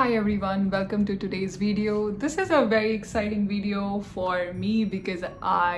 Hi everyone, welcome to today's video. This is a very exciting video for me because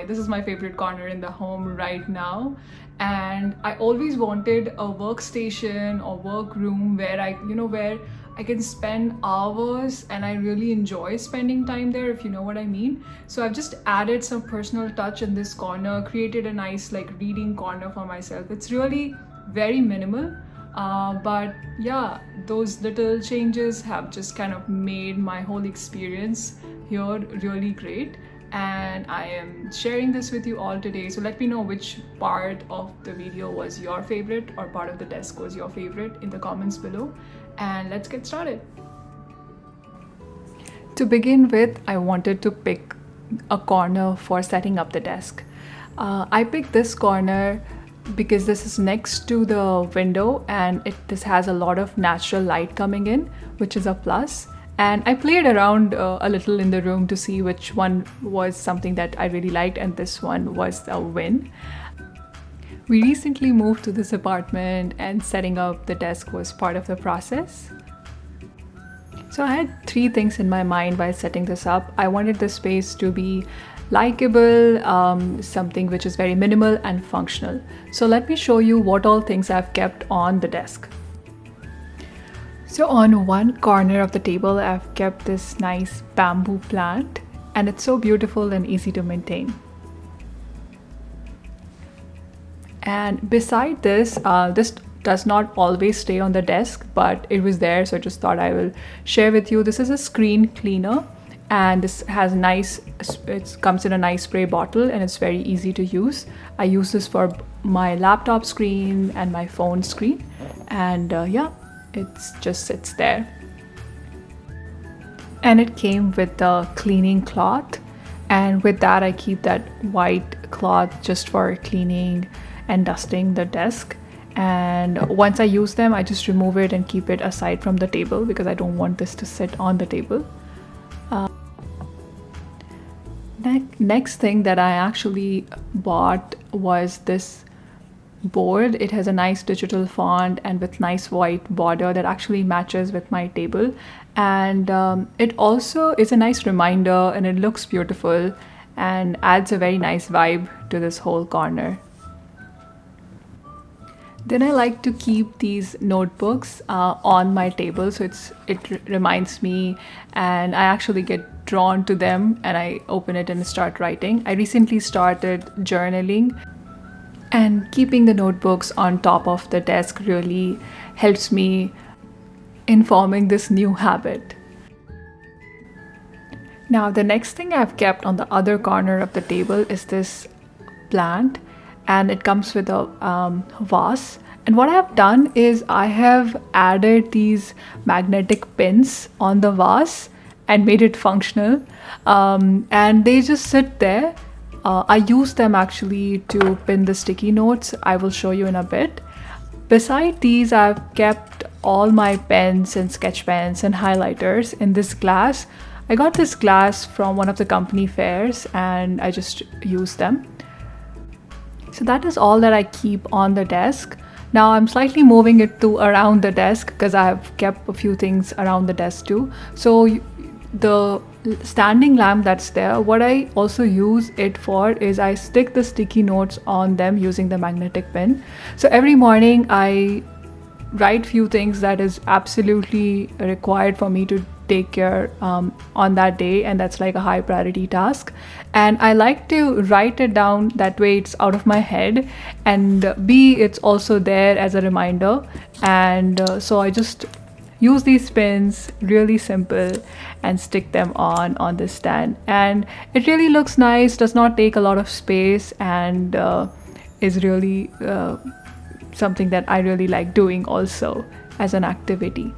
this is my favorite corner in the home right now, and I always wanted a workstation or workroom where I can spend hours and I really enjoy spending time there, if you know what I mean. So I've just added some personal touch in this corner, created a nice reading corner for myself. It's really very minimal. But yeah, those little changes have just kind of made my whole experience here really great, and I am sharing this with you all today. So let me know which part of the video was your favorite or part of the desk was your favorite in the comments below, and let's get started. To begin with, I wanted to pick a corner for setting up the desk. I picked this corner because this is next to the window and this has a lot of natural light coming in, which is a plus. And I played around a little in the room to see which one was something that I really liked, and this one was a win. We recently moved to this apartment and setting up the desk was part of the process. So I had three things in my mind while setting this up. I wanted the space to be likable, something which is very minimal and functional. So let me show you what all things I've kept on the desk. So on one corner of the table, I've kept this nice bamboo plant, and it's so beautiful and easy to maintain. And beside this, this does not always stay on the desk, but it was there, so I just thought I will share with you. This is a screen cleaner, and this has it comes in a nice spray bottle and it's very easy to use. I use this for my laptop screen and my phone screen, and yeah, it just sits there. And it came with the cleaning cloth, and with that I keep that white cloth just for cleaning and dusting the desk. And once I use them, I just remove it and keep it aside from the table because I don't want this to sit on the table. Next thing that I actually bought was this board. It has a nice digital font and with nice white border that actually matches with my table, and it also is a nice reminder, and it looks beautiful and adds a very nice vibe to this whole corner. Then I like to keep these notebooks on my table, so it reminds me, and I actually get drawn to them and I open it and start writing. I recently started journaling, and keeping the notebooks on top of the desk really helps me in forming this new habit. Now the next thing I've kept on the other corner of the table is this plant, and it comes with a vase. And what I have done is I have added these magnetic pins on the vase and made it functional, and they just sit there. I use them actually to pin the sticky notes. I will show you in a bit. Beside these, I've kept all my pens and sketch pens and highlighters in this glass. I got this glass from one of the company fairs and I just use them. So that is all that I keep on the desk. Now I'm slightly moving it to around the desk because I've kept a few things around the desk too. So the standing lamp that's there, what I also use it for is I stick the sticky notes on them using the magnetic pin. So every morning I write few things that is absolutely required for me to take care on that day, and that's like a high priority task, and I like to write it down. That way it's out of my head, and B, it's also there as a reminder. And so I just use these pins, really simple, and stick them on this stand, and it really looks nice, does not take a lot of space, and is really something that I really like doing also as an activity.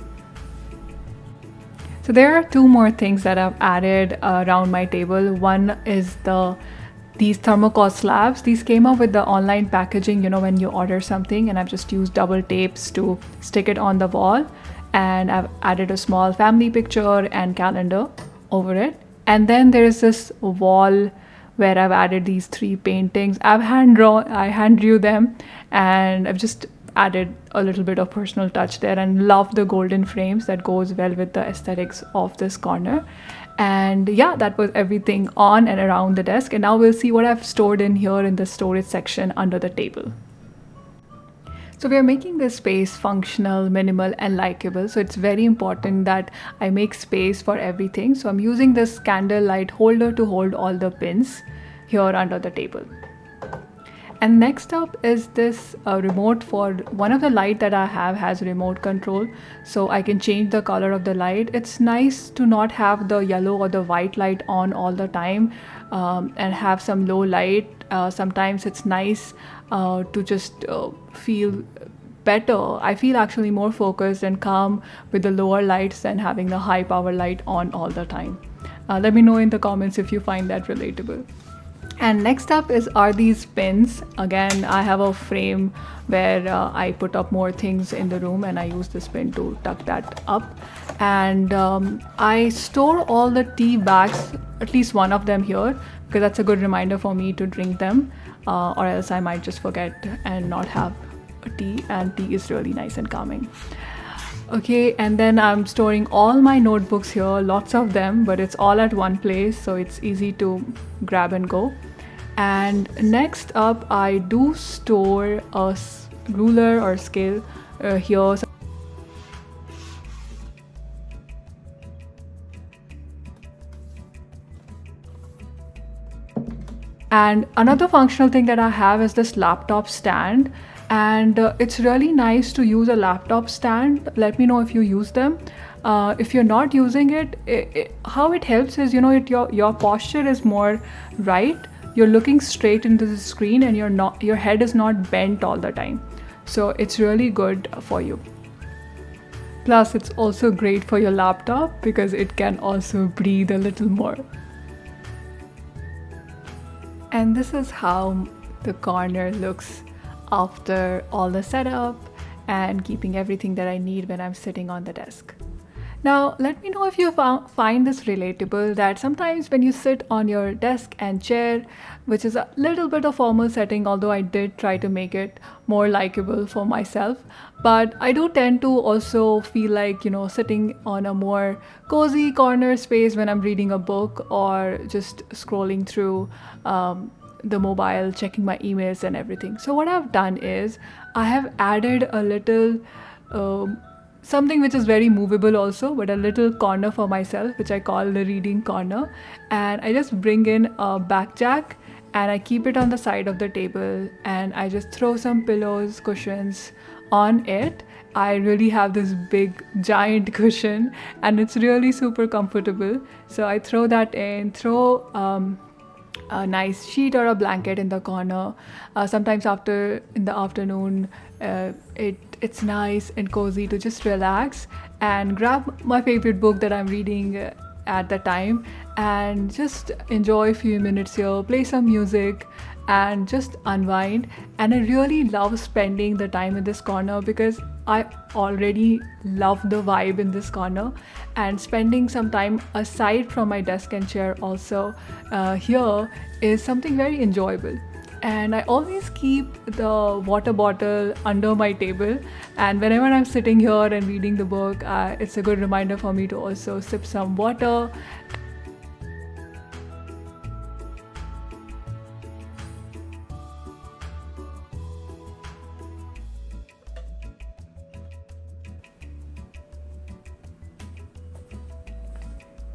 So there are two more things that I've added around my table. One is these thermocol slabs. These came up with the online packaging, when you order something, and I've just used double tapes to stick it on the wall. And I've added a small family picture and calendar over it. And then there is this wall where I've added these three paintings. I hand drew them, and I've just added a little bit of personal touch there, and love the golden frames that goes well with the aesthetics of this corner. And yeah, that was everything on and around the desk. And now we'll see what I've stored in here in the storage section under the table. So we are making this space functional, minimal, and likable. So it's very important that I make space for everything. So I'm using this candle light holder to hold all the pins here under the table. And next up is this remote. For one of the light that I have has remote control, so I can change the color of the light. It's nice to not have the yellow or the white light on all the time, and have some low light. Sometimes it's nice to just feel better. I feel actually more focused and calm with the lower lights than having the high power light on all the time. Let me know in the comments if you find that relatable. And next up are these pins. Again, I have a frame where I put up more things in the room, and I use this pin to tuck that up. And I store all the tea bags, at least one of them here, because that's a good reminder for me to drink them, or else I might just forget and not have a tea, and tea is really nice and calming. Okay, and then I'm storing all my notebooks here, lots of them, but it's all at one place, so it's easy to grab and go. And next up, I do store a ruler or scale here. And another functional thing that I have is this laptop stand. And it's really nice to use a laptop stand. Let me know if you use them. If you're not using it, how it helps is, your posture is more right. You're looking straight into the screen, and your head is not bent all the time. So it's really good for you. Plus, it's also great for your laptop because it can also breathe a little more. And this is how the corner looks after all the setup and keeping everything that I need when I'm sitting on the desk. Now, let me know if you find this relatable, that sometimes when you sit on your desk and chair, which is a little bit of formal setting, although I did try to make it more likable for myself, but I do tend to also feel like, sitting on a more cozy corner space when I'm reading a book or just scrolling through the mobile, checking my emails and everything. So what I've done is I have added a little something which is very movable also, but a little corner for myself, which I call the reading corner. And I just bring in a back jack and I keep it on the side of the table, and I just throw some pillows, cushions on it. I really have this big giant cushion, and it's really super comfortable. So I throw that in, throw a nice sheet or a blanket in the corner. Sometimes in the afternoon, it's nice and cozy to just relax and grab my favorite book that I'm reading at the time, and just enjoy a few minutes here, play some music, and just unwind. And I really love spending the time in this corner because I already love the vibe in this corner, and spending some time aside from my desk and chair also here is something very enjoyable. And I always keep the water bottle under my table, and whenever I'm sitting here and reading the book, it's a good reminder for me to also sip some water.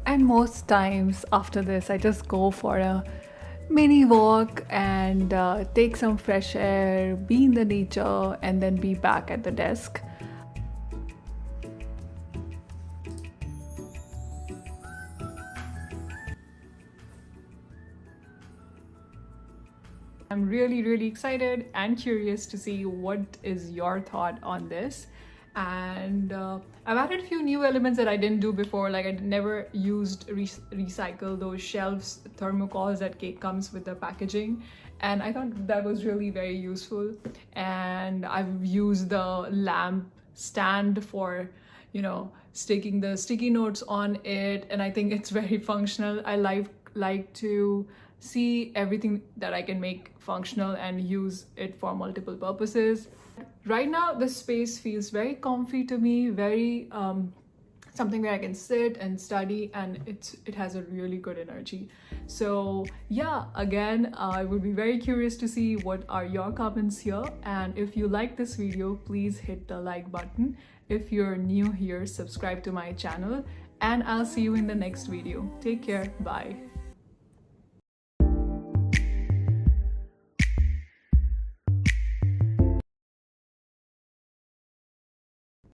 And most times after this, I just go for a mini walk and take some fresh air, be in the nature, and then be back at the desk. I'm really, really excited and curious to see what is your thought on this. And I've added a few new elements that I didn't do before, like I never used recycle those shelves, thermocols that comes with the packaging, and I thought that was really very useful. And I've used the lamp stand for sticking the sticky notes on it, and I think it's very functional. I like to see everything that I can make functional and use it for multiple purposes. Right now, the space feels very comfy to me, very something where I can sit and study, and it has a really good energy. So yeah, again, I would be very curious to see what are your comments here, and if you like this video, please hit the like button. If you're new here, subscribe to my channel, and I'll see you in the next video. Take care. Bye.